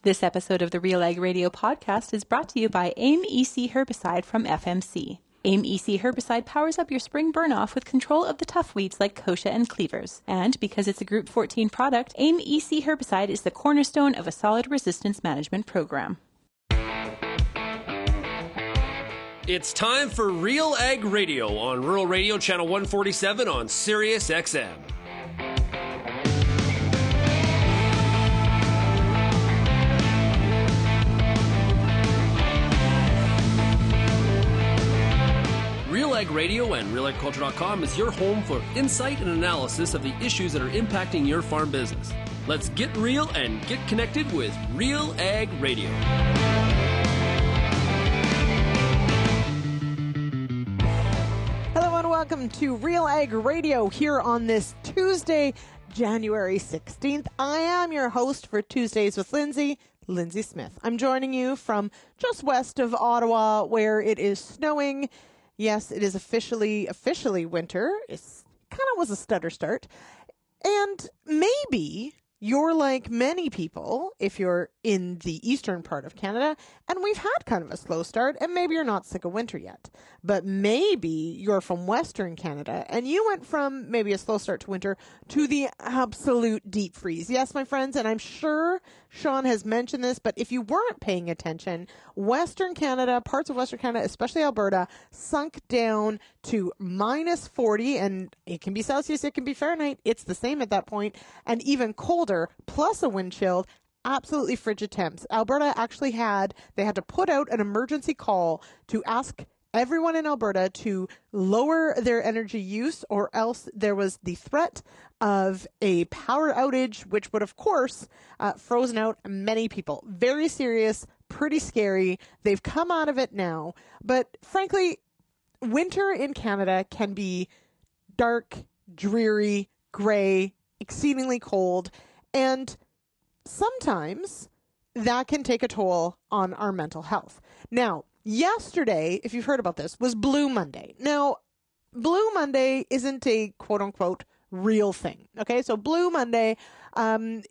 This episode of the RealAg Radio podcast is brought to you by AIM EC Herbicide from FMC. AIM EC Herbicide powers up your spring burn-off with control of the tough weeds like kochia and cleavers. And because it's a Group 14 product, AIM EC Herbicide is the cornerstone of a solid resistance management program. It's time for RealAg Radio on Rural Radio Channel 147 on Sirius XM. RealAg Radio and RealAgriculture.com is your home for insight and analysis of the issues that are impacting your farm business. Let's get real and get connected with RealAg Radio. Hello and welcome to RealAg Radio here on this Tuesday, January 16th. I am your host for Tuesdays with Lyndsey Smith. I'm joining you from just west of Ottawa where it is snowing. Yes, it is officially winter. It kind of was a stutter start. And maybe you're like many people if you're in the eastern part of Canada and we've had kind of a slow start and maybe you're not sick of winter yet. But maybe you're from Western Canada and you went from maybe a slow start to winter to the absolute deep freeze. Yes, my friends, and I'm sure Sean has mentioned this, but if you weren't paying attention, Western Canada, parts of Western Canada, especially Alberta, sunk down to minus 40, and it can be Celsius, it can be Fahrenheit. It's the same at that point, and even colder, plus a wind chill. Absolutely frigid temps. Alberta actually had to put out an emergency call to ask everyone in Alberta to lower their energy use, or else there was the threat of a power outage, which would, of course, frozen out many people. Very serious, pretty scary. They've come out of it now. But frankly, winter in Canada can be dark, dreary, gray, exceedingly cold, and sometimes that can take a toll on our mental health. Now, yesterday, if you've heard about this, was Blue Monday. Now, Blue Monday isn't a quote-unquote real thing, okay? So Blue Monday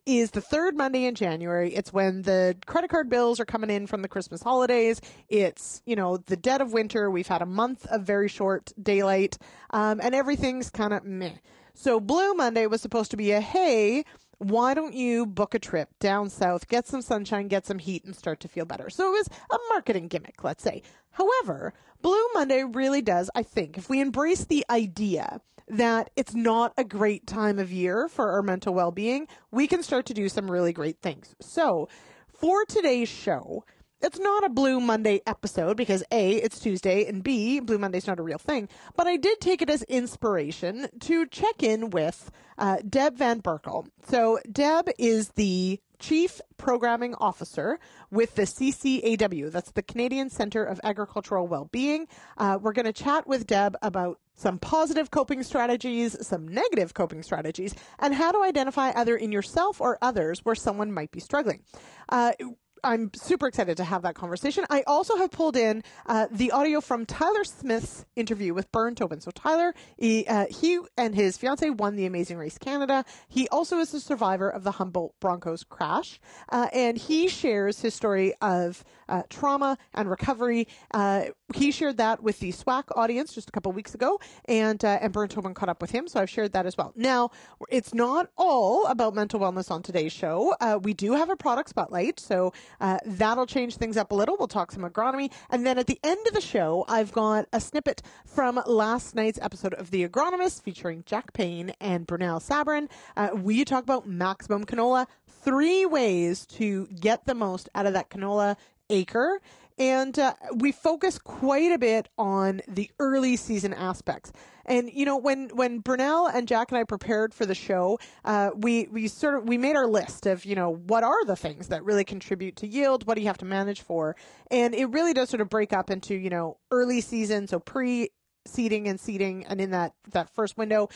is the third Monday in January. It's when the credit card bills are coming in from the Christmas holidays. It's, the dead of winter. We've had a month of very short daylight, and everything's kind of meh. So Blue Monday was supposed to be hey, why don't you book a trip down south, get some sunshine, get some heat, and start to feel better? So it was a marketing gimmick, let's say. However, Blue Monday really does, I think, if we embrace the idea that it's not a great time of year for our mental well-being, we can start to do some really great things. So for today's show, it's not a Blue Monday episode because A, it's Tuesday, and B, Blue Monday's not a real thing. But I did take it as inspiration to check in with Deb Vanberkel. So Deb is the Chief Programming Officer with the CCAW. That's the Canadian Centre of Agricultural Wellbeing. We're going to chat with Deb about some positive coping strategies, some negative coping strategies, and how to identify either in yourself or others where someone might be struggling. I'm super excited to have that conversation. I also have pulled in the audio from Tyler Smith's interview with Burnt Open. So Tyler, he and his fiance won the Amazing Race Canada. He also is a survivor of the Humboldt Bronco's crash, and he shares his story of trauma and recovery. He shared that with the SWAC audience just a couple weeks ago, and Burnt Open caught up with him, so I've shared that as well. Now, it's not all about mental wellness on today's show. We do have a product spotlight, so that'll change things up a little. We'll talk some agronomy. And then at the end of the show, I've got a snippet from last night's episode of The Agronomists featuring Jack Payne and Brunel Sabourin. We talk about maximum canola, 3 ways to get the most out of that canola acre. And we focus quite a bit on the early season aspects. And, when Brunel and Jack and I prepared for the show, we made our list of, what are the things that really contribute to yield? What do you have to manage for? And it really does sort of break up into, early season, so seeding and in that first window,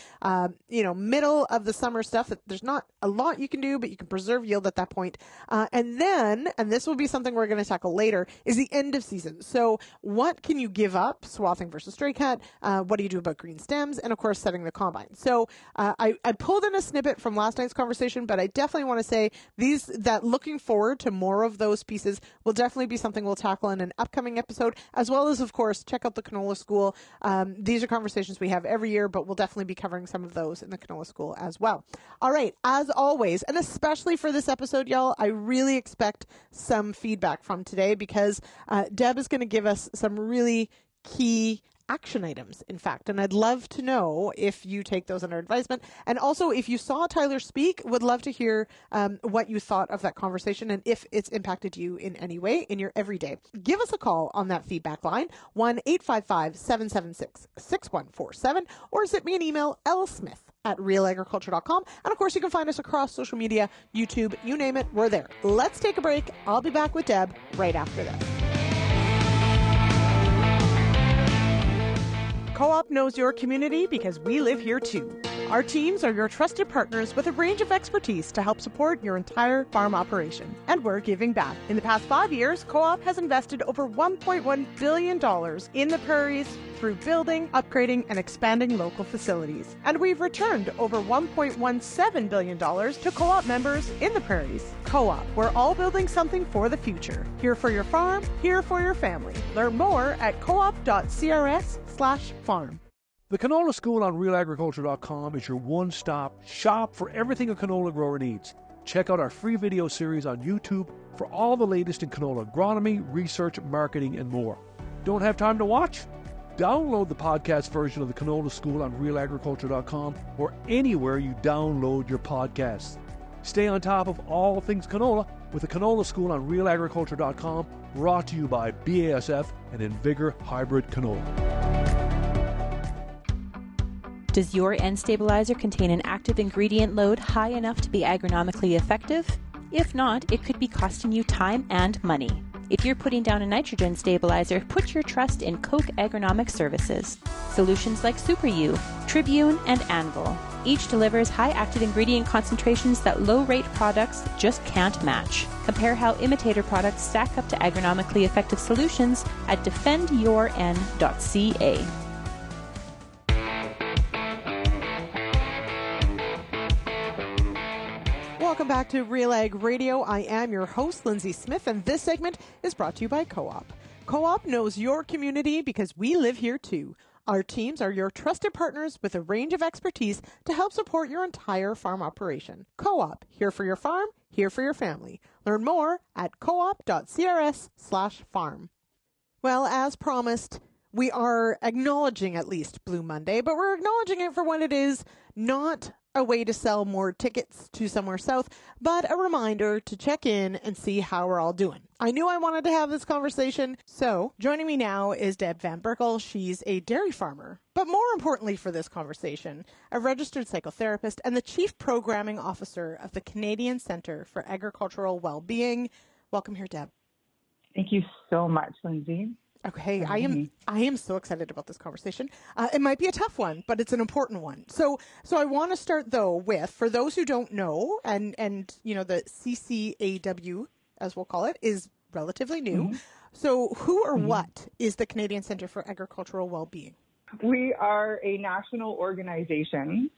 middle of the summer stuff, that there's not a lot you can do, but you can preserve yield at that point. And then, and this will be something we're going to tackle later, is the end of season. So what can you give up? Swathing versus stray cut. What do you do about green stems? And of course, setting the combine. So I pulled in a snippet from last night's conversation, but I definitely want to say that looking forward to more of those pieces will definitely be something we'll tackle in an upcoming episode, as well as, of course, check out the Canola School. These are conversations we have every year, but we'll definitely be covering some of those in the Canola School as well. All right, as always, and especially for this episode, y'all, I really expect some feedback from today because Deb is going to give us some really key action items, in fact. And I'd love to know if you take those under advisement. And also, if you saw Tyler speak, would love to hear what you thought of that conversation and if it's impacted you in any way in your everyday. Give us a call on that feedback line, 1-855-776-6147, or send me an email, lsmith@realagriculture.com. And of course, you can find us across social media, YouTube, you name it, we're there. Let's take a break. I'll be back with Deb right after this. Co-op knows your community because we live here too. Our teams are your trusted partners with a range of expertise to help support your entire farm operation. And we're giving back. In the past 5 years, Co-op has invested over $1.1 billion in the prairies through building, upgrading, and expanding local facilities. And we've returned over $1.17 billion to Co-op members in the prairies. Co-op, we're all building something for the future. Here for your farm, here for your family. Learn more at coop.crs/farm. The Canola School on RealAgriculture.com is your one-stop shop for everything a canola grower needs. Check out our free video series on YouTube for all the latest in canola agronomy, research, marketing, and more. Don't have time to watch? Download the podcast version of the Canola School on RealAgriculture.com or anywhere you download your podcasts. Stay on top of all things canola with the Canola School on RealAgriculture.com, brought to you by BASF and Invigor Hybrid Canola. Does your N stabilizer contain an active ingredient load high enough to be agronomically effective? If not, it could be costing you time and money. If you're putting down a nitrogen stabilizer, put your trust in Koch Agronomic Services. Solutions like Super U, Tribune, and Anvil. Each delivers high active ingredient concentrations that low-rate products just can't match. Compare how imitator products stack up to agronomically effective solutions at defendyourn.ca. Welcome back to RealAg Radio. I am your host, Lyndsey Smith, and this segment is brought to you by Co-op. Co-op knows your community because we live here too. Our teams are your trusted partners with a range of expertise to help support your entire farm operation. Co-op, here for your farm, here for your family. Learn more at coop.crs/farm. Well, as promised, we are acknowledging at least Blue Monday, but we're acknowledging it for what it is, not a way to sell more tickets to somewhere south, but a reminder to check in and see how we're all doing. I knew I wanted to have this conversation, so joining me now is Deb Vanberkel. She's a dairy farmer, but more importantly for this conversation, a registered psychotherapist and the Chief Programming Officer of the Canadian Centre for Agricultural Wellbeing. Welcome here, Deb. Thank you so much, Lyndsey. Okay, I am so excited about this conversation. It might be a tough one, but it's an important one. So I want to start though with, for those who don't know, and you know, the CCAW, as we'll call it, is relatively new. Mm-hmm. So who or what is the Canadian Centre for Agricultural Wellbeing? We are a national organization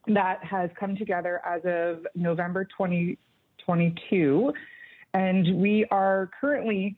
that has come together as of November 2022, and we are currently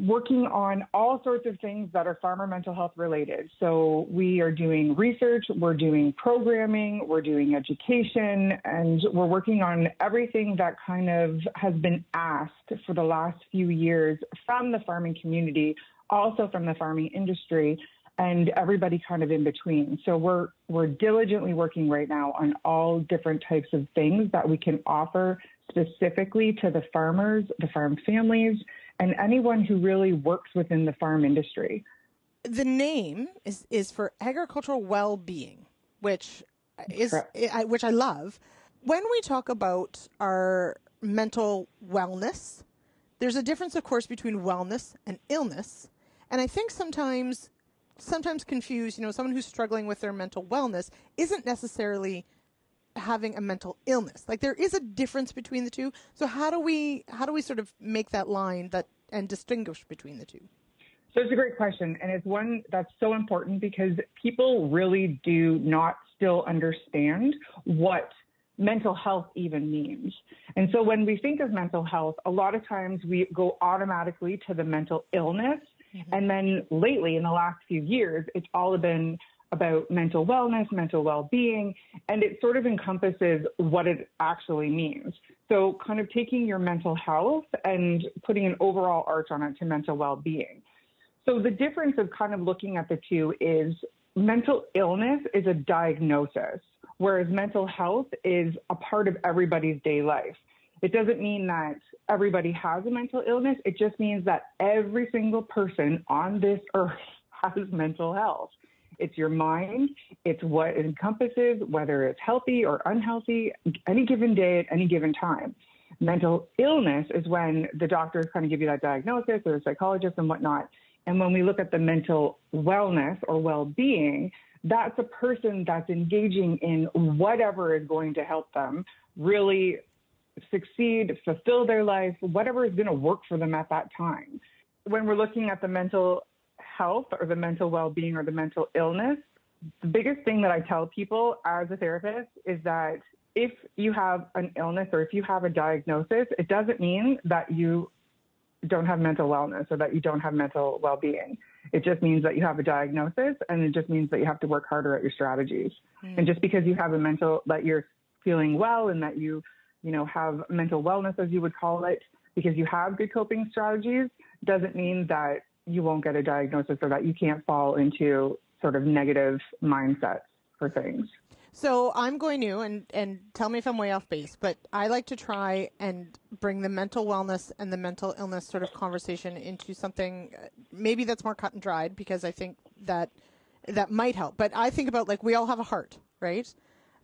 working on all sorts of things that are farmer mental health related. So we are doing research, we're doing programming, we're doing education, and we're working on everything that kind of has been asked for the last few years from the farming community, also from the farming industry, and everybody kind of in between. So we're diligently working right now on all different types of things that we can offer specifically to the farmers, the farm families, and anyone who really works within the farm industry. The name is for Agricultural Wellbeing, which I love. When we talk about our mental wellness, there's a difference, of course, between wellness and illness. And I think sometimes sometimes confuse, someone who's struggling with their mental wellness isn't necessarily having a mental illness. Like, there is a difference between the two. So how do we sort of make that line and distinguish between the two? So it's a great question, and it's one that's so important because people really do not still understand what mental health even means. And so when we think of mental health, a lot of times we go automatically to the mental illness. Mm-hmm. And then lately, in the last few years, it's all been about mental wellness, mental well-being, and it sort of encompasses what it actually means. So kind of taking your mental health and putting an overall arch on it to mental well-being. So the difference of kind of looking at the two is mental illness is a diagnosis, whereas mental health is a part of everybody's day life. It doesn't mean that everybody has a mental illness. It just means that every single person on this earth has mental health. It's your mind. It's what it encompasses, whether it's healthy or unhealthy, any given day at any given time. Mental illness is when the doctors kind of give you that diagnosis, or a psychologist and whatnot. And when we look at the mental wellness or well-being, that's a person that's engaging in whatever is going to help them really succeed, fulfill their life, whatever is going to work for them at that time. When we're looking at the mental health or the mental well-being or the mental illness, the biggest thing that I tell people as a therapist is that if you have an illness or if you have a diagnosis, it doesn't mean that you don't have mental wellness or that you don't have mental well-being. It just means that you have a diagnosis, and it just means that you have to work harder at your strategies. And just because you have that you're feeling well and that you have mental wellness, as you would call it, because you have good coping strategies, doesn't mean that you won't get a diagnosis or that you can't fall into sort of negative mindsets for things. So I'm going to, and tell me if I'm way off base, but I like to try and bring the mental wellness and the mental illness sort of conversation into something maybe that's more cut and dried, because I think that might help. But I think about, like, we all have a heart, right?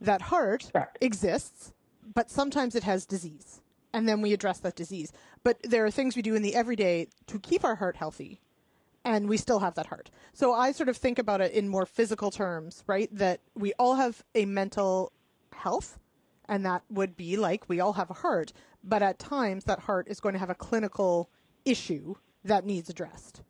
That heart exists, but sometimes it has disease, and then we address that disease. But there are things we do in the everyday to keep our heart healthy, and we still have that heart. So I sort of think about it in more physical terms, right? That we all have a mental health, and that would be like we all have a heart, but at times that heart is going to have a clinical issue that needs addressed.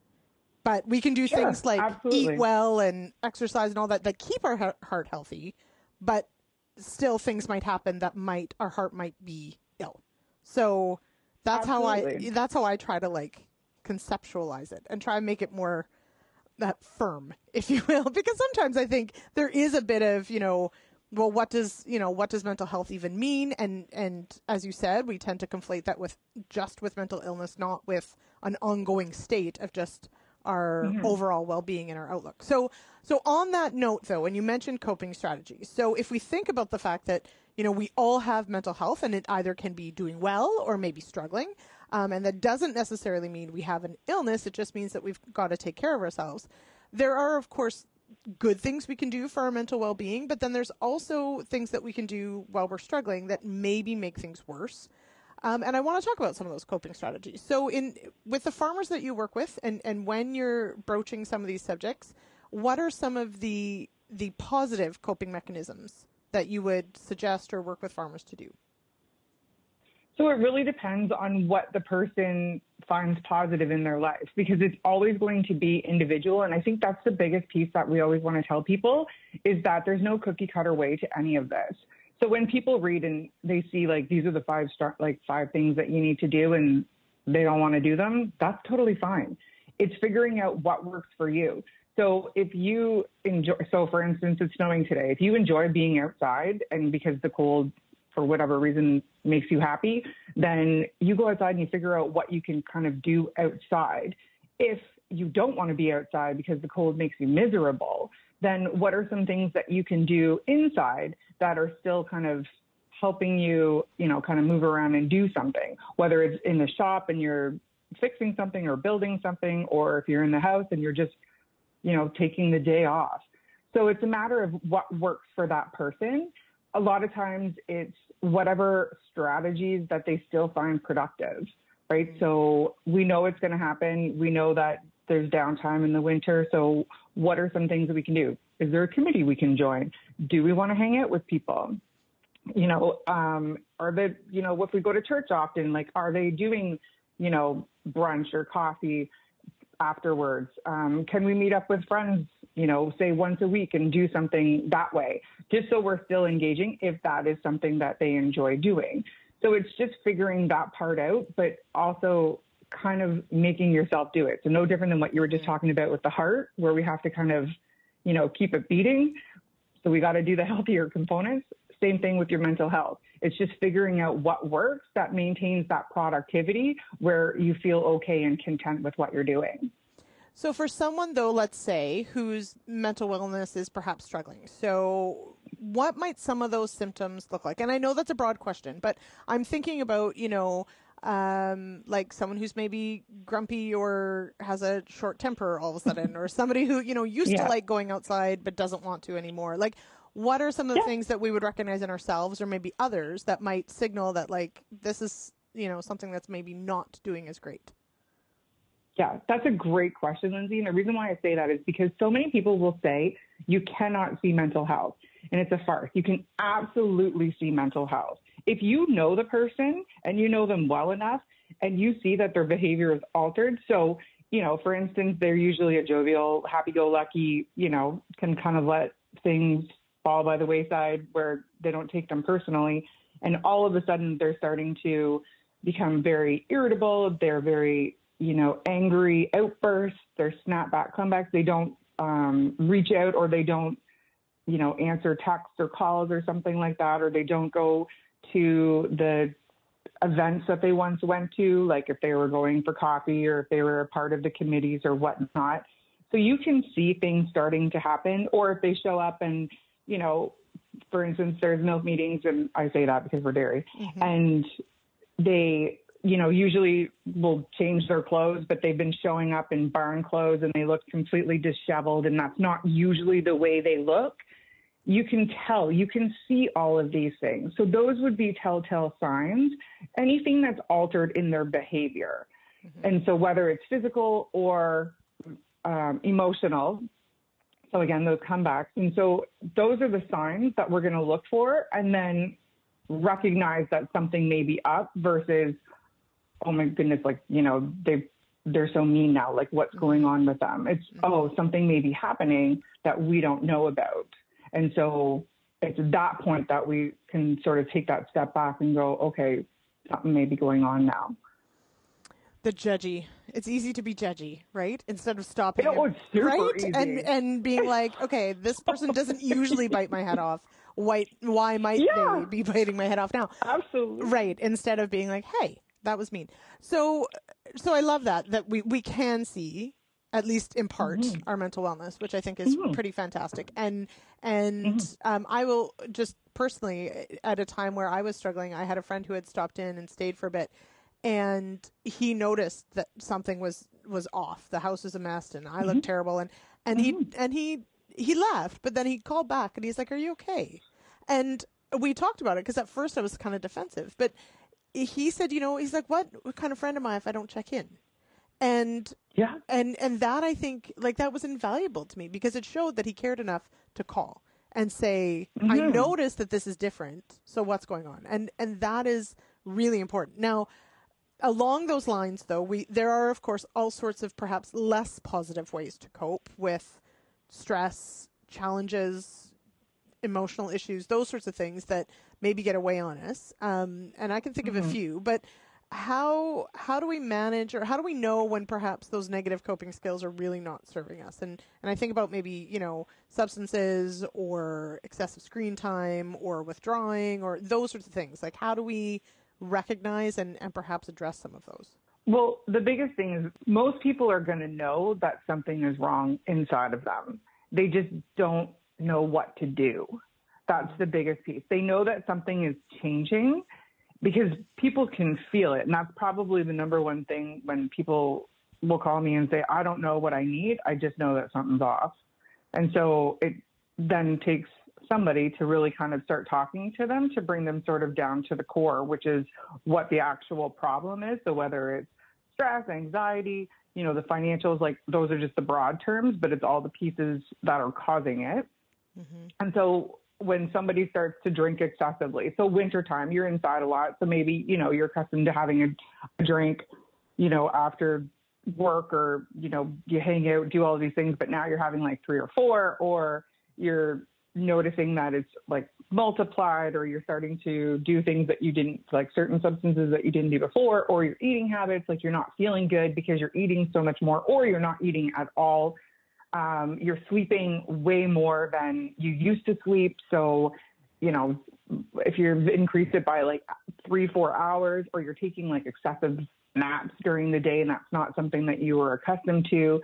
But we can do things like eat well and exercise and all that keep our heart healthy, but still things might happen that our heart might be ill. So that's how I try to, like, conceptualize it and try and make it more firm, if you will, because sometimes I think there is a bit of, well, what does mental health even mean? And as you said, we tend to conflate that with mental illness, not with an ongoing state of just our overall well-being and our outlook. So on that note, though, and you mentioned coping strategies. So if we think about the fact that, we all have mental health, and it either can be doing well or maybe struggling. And that doesn't necessarily mean we have an illness. It just means that we've got to take care of ourselves. There are, of course, good things we can do for our mental well-being, but then there's also things that we can do while we're struggling that maybe make things worse. And I want to talk about some of those coping strategies. So with the farmers that you work with, and when you're broaching some of these subjects, what are some of the positive coping mechanisms that you would suggest or work with farmers to do? So it really depends on what the person finds positive in their life, because it's always going to be individual. And I think that's the biggest piece that we always want to tell people, is that there's no cookie cutter way to any of this. So when people read and they see, like, these are the 5 things that you need to do, and they don't want to do them, that's totally fine. It's figuring out what works for you. So if you for instance, it's snowing today. If you enjoy being outside, and because the cold, for whatever reason, makes you happy, then you go outside and you figure out what you can kind of do outside. If you don't want to be outside because the cold makes you miserable, then what are some things that you can do inside that are still kind of helping you, kind of move around and do something, whether it's in the shop and you're fixing something or building something, or if you're in the house and you're just, taking the day off. So it's a matter of what works for that person. A lot of times it's whatever strategies that they still find productive, right? So we know it's going to happen. We know that there's downtime in the winter. So what are some things that we can do? Is there a committee we can join? Do we want to hang out with people? You know, are they, you know, if we go to church often, like, are they doing, you know, brunch or coffee afterwards? Can we meet up with friends, you know, say once a week and do something that way, just so we're still engaging if that is something that they enjoy doing. So it's just figuring that part out, but also kind of making yourself do it. So no different than what you were just talking about with the heart, where we have to kind of, you know, keep it beating. So we got to do the healthier components. Same thing with your mental health. It's just figuring out what works that maintains that productivity where you feel okay and content with what you're doing. So for someone, though, let's say, whose mental wellness is perhaps struggling, so what might some of those symptoms look like? And I know that's a broad question, but I'm thinking about, you know, like someone who's maybe grumpy or has a short temper all of a sudden, or somebody who, you know, used to like going outside but doesn't want to anymore. Like, what are some of the things that we would recognize in ourselves or maybe others that might signal that, like, this is, you know, something that's maybe not doing as great? Yeah, that's a great question, Lyndsey. And the reason why I say that is because so many people will say you cannot see mental health. And it's a farce. You can absolutely see mental health. If you know the person and you know them well enough and you see that their behavior is altered. So, you know, for instance, they're usually a jovial, happy-go-lucky, you know, can kind of let things fall by the wayside where they don't take them personally. And all of a sudden they're starting to become very irritable. They're very, you know, angry outbursts, their snapback comebacks. They don't reach out, or they don't, you know, answer texts or calls or something like that, or they don't go to the events that they once went to, like if they were going for coffee or if they were a part of the committees or whatnot. So you can see things starting to happen, or if they show up and, you know, for instance, there's milk meetings, and I say that because we're dairy, and they, you know, usually will change their clothes, but they've been showing up in barn clothes and they look completely disheveled, and that's not usually the way they look. You can tell, you can see all of these things. So those would be telltale signs, anything that's altered in their behavior. And so whether it's physical or emotional, so again, those comebacks. And so those are the signs that we're going to look for, and then recognize that something may be up versus, oh my goodness, like, you know, they're so mean now, like what's going on with them? It's, oh, something may be happening that we don't know about. And so it's at that point that we can sort of take that step back and go, okay, something may be going on now. The judgy. It's easy to be judgy, right? Instead of stopping, it's super right? easy. And being like, okay, this person doesn't usually bite my head off. Why might they be biting my head off now? Absolutely. Right. Instead of being like, hey, that was mean. So I love that we can see, at least in part, our mental wellness, which I think is pretty fantastic. And I will just personally, at a time where I was struggling, I had a friend who had stopped in and stayed for a bit, and he noticed that something was off. The house was a mess, and I looked terrible. And he left, but then he called back and he's like, "Are you okay?" And we talked about it, because at first I was kind of defensive, but he said, you know, he's like, what kind of friend am I if I don't check in? And and that, I think, like, that was invaluable to me, because it showed that he cared enough to call and say, I noticed that this is different, so what's going on? And that is really important. Now, along those lines, though, there are, of course, all sorts of perhaps less positive ways to cope with stress, challenges, emotional issues, those sorts of things that maybe get away on us. And I can think of a few, but how do we manage, or how do we know when perhaps those negative coping skills are really not serving us? And I think about maybe, you know, substances or excessive screen time or withdrawing or those sorts of things. Like, how do we recognize and perhaps address some of those? Well, the biggest thing is most people are going to know that something is wrong inside of them. They just don't know what to do. That's the biggest piece. They know that something is changing because people can feel it. And that's probably the number one thing when people will call me and say, I don't know what I need. I just know that something's off. And so it then takes somebody to really kind of start talking to them to bring them sort of down to the core, which is what the actual problem is. So whether it's stress, anxiety, the financials, like those are just the broad terms, but it's all the pieces that are causing it. Mm-hmm. And so when somebody starts to drink excessively, so wintertime, you're inside a lot. So maybe, you're accustomed to having a drink, after work, or, you hang out, do all these things, but now you're having like 3 or 4, or you're noticing that it's like multiplied, or you're starting to do things that you didn't, like certain substances that you didn't do before, or your eating habits, like you're not feeling good because you're eating so much more, or you're not eating at all. You're sleeping way more than you used to sleep. So, if you've increased it by like 3-4 hours, or you're taking like excessive naps during the day, and that's not something that you were accustomed to,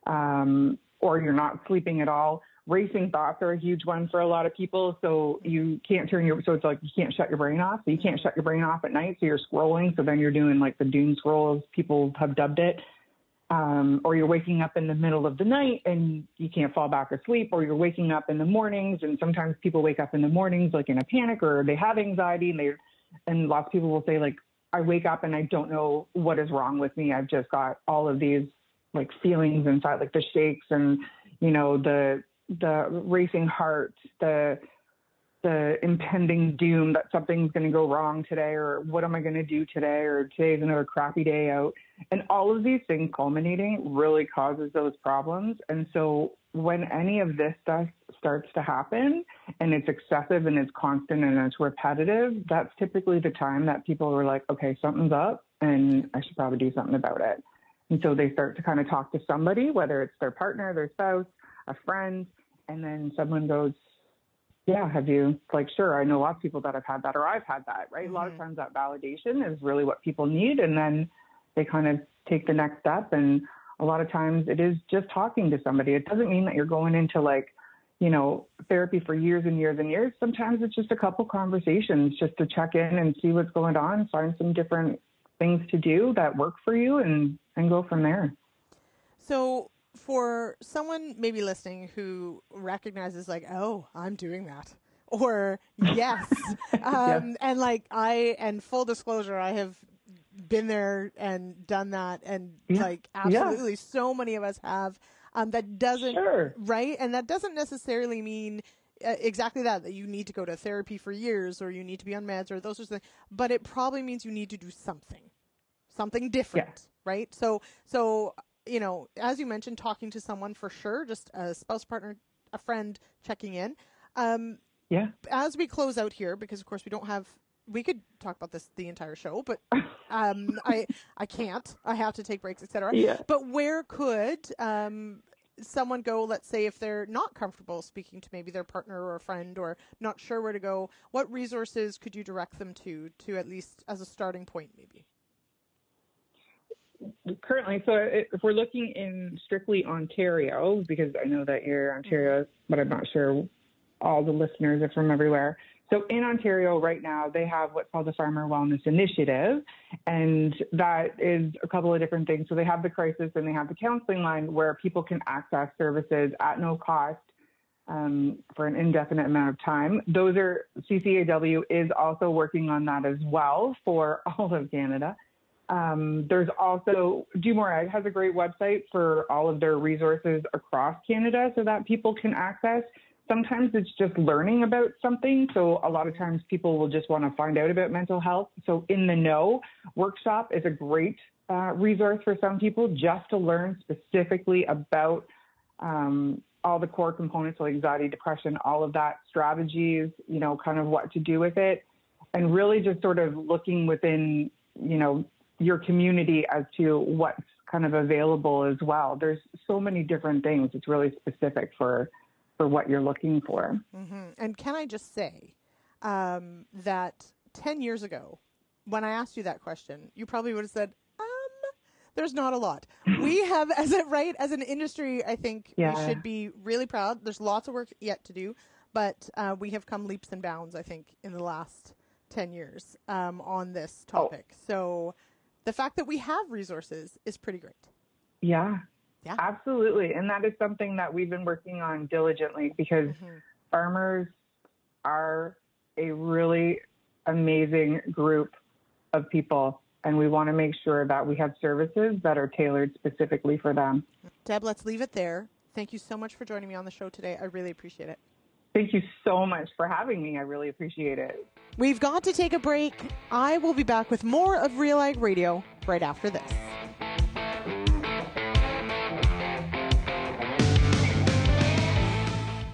or you're not sleeping at all. Racing thoughts are a huge one for a lot of people. So you can't so it's like you can't shut your brain off. So you can't shut your brain off at night. So you're scrolling. So then you're doing like the doom scroll, as people have dubbed it. Or you're waking up in the middle of the night and you can't fall back asleep, or you're waking up in the mornings. And sometimes people wake up in the mornings like in a panic, or they have anxiety, and lots of people will say like, I wake up and I don't know what is wrong with me. I've just got all of these like feelings inside, like the shakes and, the racing heart, the impending doom that something's going to go wrong today, or what am I going to do today, or today's another crappy day out. And all of these things culminating really causes those problems. And so when any of this stuff starts to happen and it's excessive and it's constant and it's repetitive, that's typically the time that people are like, okay, something's up and I should probably do something about it. And so they start to kind of talk to somebody, whether it's their partner, their spouse, a friend, and then someone goes, yeah, have you, like, sure, I know lots of people that have had that, or I've had that, right? Mm-hmm. A lot of times that validation is really what people need. And then they kind of take the next step. And a lot of times it is just talking to somebody. It doesn't mean that you're going into like, therapy for years and years and years. Sometimes it's just a couple conversations just to check in and see what's going on, find some different things to do that work for you, and go from there. So for someone maybe listening who recognizes like, oh, I'm doing that, or yes, and like and full disclosure, I have been there and done that, and like absolutely so many of us have, that doesn't, right? And that doesn't necessarily mean exactly that you need to go to therapy for years, or you need to be on meds, or those sorts of things, but it probably means you need to do something different, right? So, as you mentioned, talking to someone for sure, just a spouse, partner, a friend, checking in. As we close out here, because of course we could talk about this the entire show, but I can't. I have to take breaks, etc. Yeah. But where could someone go, let's say, if they're not comfortable speaking to maybe their partner or a friend, or not sure where to go? What resources could you direct them to at least as a starting point, maybe? Currently, so if we're looking in strictly Ontario, because I know that you're Ontario, but I'm not sure all the listeners are from everywhere. So in Ontario right now, they have what's called the Farmer Wellness Initiative, and that is a couple of different things. So they have the crisis and they have the counseling line where people can access services at no cost for an indefinite amount of time. CCAW is also working on that as well for all of Canada. There's also Do More Ag has a great website for all of their resources across Canada so that people can access. Sometimes it's just learning about something. So a lot of times people will just want to find out about mental health. So In the Know workshop is a great resource for some people just to learn specifically about all the core components, so anxiety, depression, all of that, strategies, kind of what to do with it, and really just sort of looking within, your community as to what's kind of available as well. There's so many different things. It's really specific for what you're looking for. Mm-hmm. And can I just say that 10 years ago, when I asked you that question, you probably would have said, there's not a lot. We have, as an industry, I think we should be really proud. There's lots of work yet to do, but we have come leaps and bounds, I think, in the last 10 years on this topic. So the fact that we have resources is pretty great. Yeah, absolutely. And that is something that we've been working on diligently, because farmers are a really amazing group of people. and we want to make sure that we have services that are tailored specifically for them. Deb, let's leave it there. Thank you so much for joining me on the show today. I really appreciate it. Thank you so much for having me. I really appreciate it. We've got to take a break. I will be back with more of RealAg Radio right after this.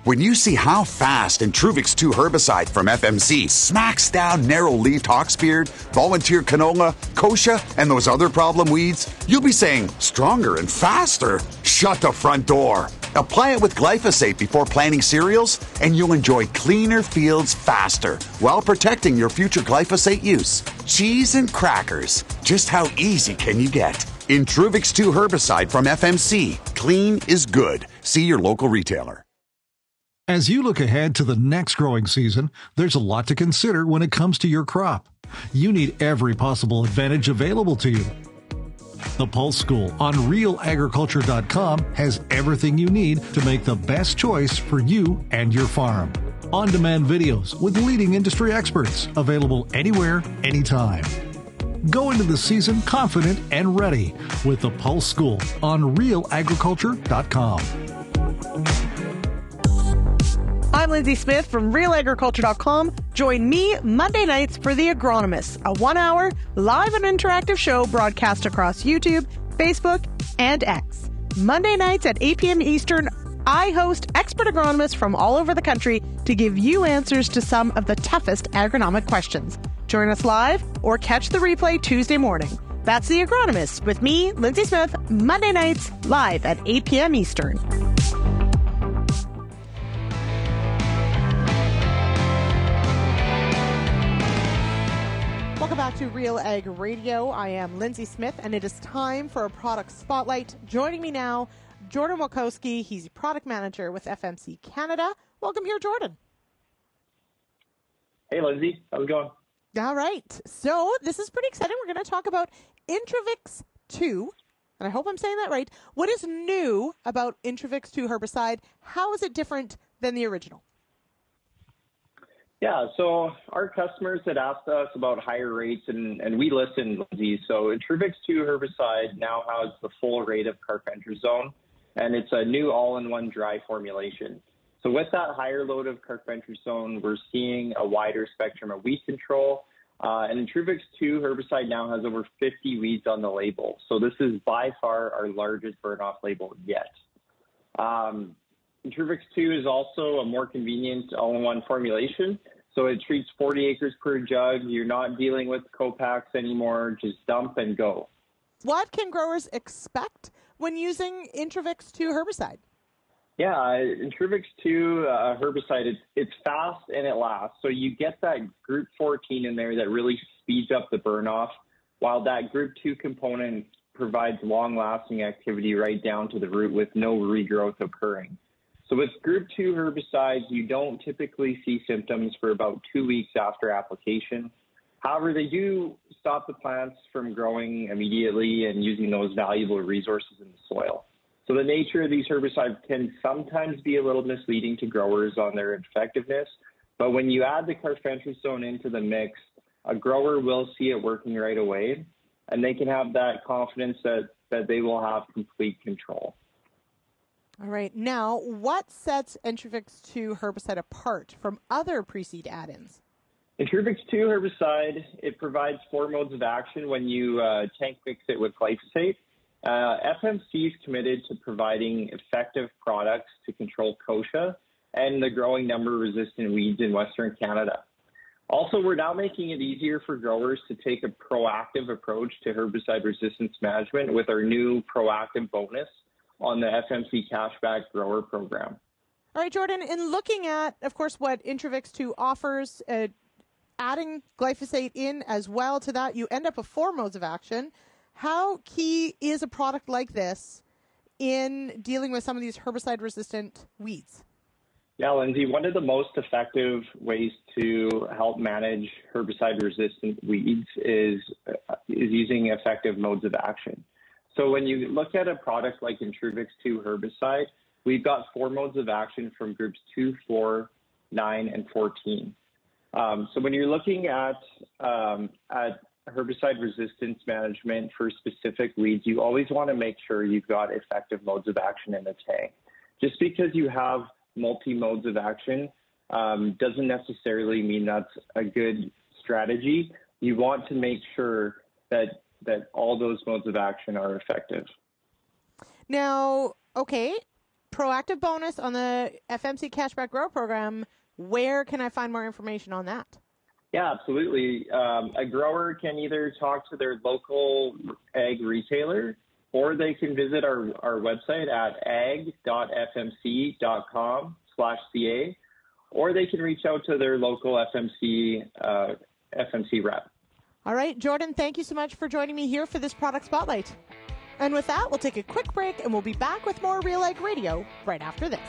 When you see how fast Intruvix 2 herbicide from FMC smacks down narrow-leaved hawksbeard, volunteer canola, kochia, and those other problem weeds, you'll be saying, stronger and faster. Shut the front door. Apply it with glyphosate before planting cereals, and you'll enjoy cleaner fields faster while protecting your future glyphosate use. Cheese and crackers. Just how easy can you get? Intruvix 2 herbicide from FMC. Clean is good. See your local retailer. As you look ahead to the next growing season, there's a lot to consider when it comes to your crop. You need every possible advantage available to you. The Pulse School on RealAgriculture.com has everything you need to make the best choice for you and your farm. On-demand videos with leading industry experts available anywhere, anytime. Go into the season confident and ready with the Pulse School on RealAgriculture.com. I'm Lyndsey Smith from RealAgriculture.com. Join me Monday nights for The Agronomists, a 1-hour live and interactive show broadcast across YouTube, Facebook, and X. Monday nights at 8 p.m. Eastern, I host expert agronomists from all over the country to give you answers to some of the toughest agronomic questions. Join us live or catch the replay Tuesday morning. That's The Agronomists with me, Lyndsey Smith, Monday nights live at 8 p.m. Eastern. Welcome back to Real Ag Radio. I am Lyndsey Smith, and it is time for a product spotlight. Joining me now, Jordan Wolkowski. He's product manager with FMC Canada. Welcome here, Jordan. Hey, Lyndsey. How's it going? All right. So this is pretty exciting. We're going to talk about Intruvix 2, and I hope I'm saying that right. What is new about Intruvix 2 herbicide? How is it different than the original? Yeah, so our customers had asked us about higher rates, and we listened, Lyndsey. So Intruvix 2 herbicide now has the full rate of carfentrazone, and it's a new all-in-one dry formulation. So with that higher load of carfentrazone, we're seeing a wider spectrum of weed control. And Intruvix 2 herbicide now has over 50 weeds on the label. So this is by far our largest burn-off label yet. Intruvix 2 is also a more convenient all-in-one formulation. So it treats 40 acres per jug. You're not dealing with co-packs anymore. Just dump and go. What can growers expect when using Intruvix 2 herbicide? Yeah, Intruvix 2 herbicide, it's fast and it lasts. So you get that group 14 in there that really speeds up the burn-off, while that group 2 component provides long-lasting activity right down to the root with no regrowth occurring. So with group 2 herbicides, you don't typically see symptoms for about 2 weeks after application. However, they do stop the plants from growing immediately and using those valuable resources in the soil. So the nature of these herbicides can sometimes be a little misleading to growers on their effectiveness, but when you add the carfentrazone into the mix, a grower will see it working right away, and they can have that confidence that they will have complete control. All right. Now, what sets Intruvix 2 herbicide apart from other pre-seed add-ins? Intruvix 2 herbicide, it provides 4 modes of action when you tank mix it with glyphosate. FMC is committed to providing effective products to control kochia and the growing number of resistant weeds in Western Canada. Also, we're now making it easier for growers to take a proactive approach to herbicide resistance management with our new proactive bonus on the FMC Cashback Grower Program. All right, Jordan, in looking at, of course, what Intruvix 2 offers, adding glyphosate in as well to that, you end up with 4 modes of action. How key is a product like this in dealing with some of these herbicide-resistant weeds? Yeah, Lyndsey, one of the most effective ways to help manage herbicide-resistant weeds is using effective modes of action. So when you look at a product like Intruvix 2 herbicide, we've got 4 modes of action from groups 2, 4, 9, and 14. So when you're looking at herbicide resistance management for specific weeds, you always want to make sure you've got effective modes of action in the tank. Just because you have multi-modes of action doesn't necessarily mean that's a good strategy. You want to make sure that all those modes of action are effective. Now, okay, proactive bonus on the FMC Cashback Grow Program. Where can I find more information on that? Yeah, absolutely. A grower can either talk to their local ag retailer, or they can visit our website at ag.fmc.com/ca, or they can reach out to their local FMC rep. All right, Jordan, thank you so much for joining me here for this product spotlight. And with that, we'll take a quick break, and we'll be back with more RealAg Radio right after this.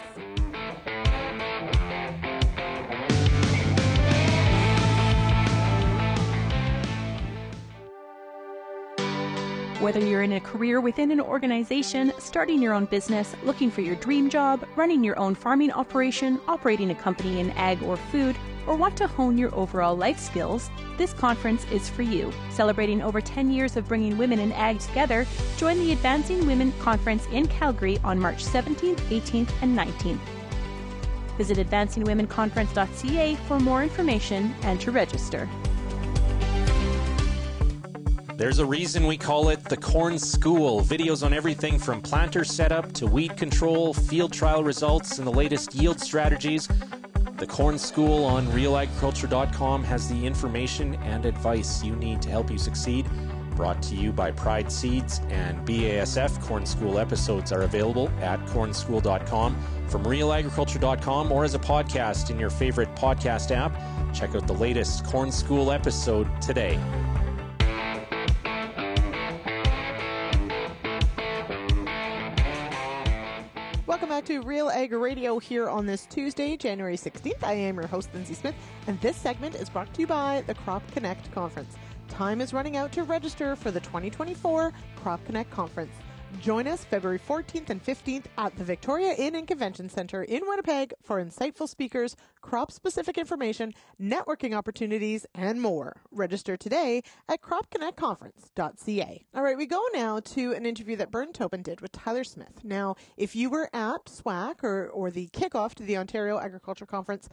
Whether you're in a career within an organization, starting your own business, looking for your dream job, running your own farming operation, operating a company in ag or food, or want to hone your overall life skills, this conference is for you. Celebrating over 10 years of bringing women in ag together, join the Advancing Women Conference in Calgary on March 17th, 18th, and 19th. Visit advancingwomenconference.ca for more information and to register. There's a reason we call it the Corn School. Videos on everything from planter setup to weed control, field trial results, and the latest yield strategies. The Corn School on RealAgriculture.com has the information and advice you need to help you succeed. Brought to you by Pride Seeds and BASF. Corn School episodes are available at cornschool.com, from RealAgriculture.com, or as a podcast in your favorite podcast app. Check out the latest Corn School episode today. Welcome back to RealAg Radio here on this Tuesday, January 16th. I am your host, Lyndsey Smith, and this segment is brought to you by the Crop Connect Conference. Time is running out to register for the 2024 Crop Connect Conference. Join us February 14th and 15th at the Victoria Inn and Convention Center in Winnipeg for insightful speakers, crop-specific information, networking opportunities, and more. Register today at cropconnectconference.ca. All right, we go now to an interview that Burn Tobin did with Tyler Smith. Now, if you were at SWAC or the kickoff to the Ontario Agriculture Conference,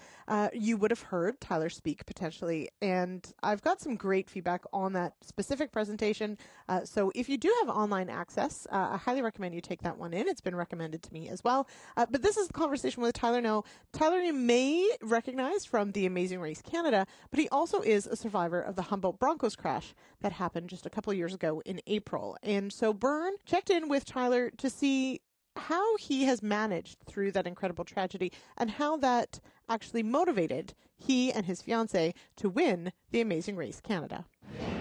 you would have heard Tyler speak potentially, and I've got some great feedback on that specific presentation. So if you do have online access, I highly recommend you take that one in. It's been recommended to me as well. But this is the conversation with Tyler. Now, Tyler you may recognize from the Amazing Race Canada, but he also is a survivor of the Humboldt Broncos crash that happened just a couple of years ago in April. And so Byrne checked in with Tyler to see how he has managed through that incredible tragedy and how that actually motivated he and his fiancée to win the Amazing Race Canada.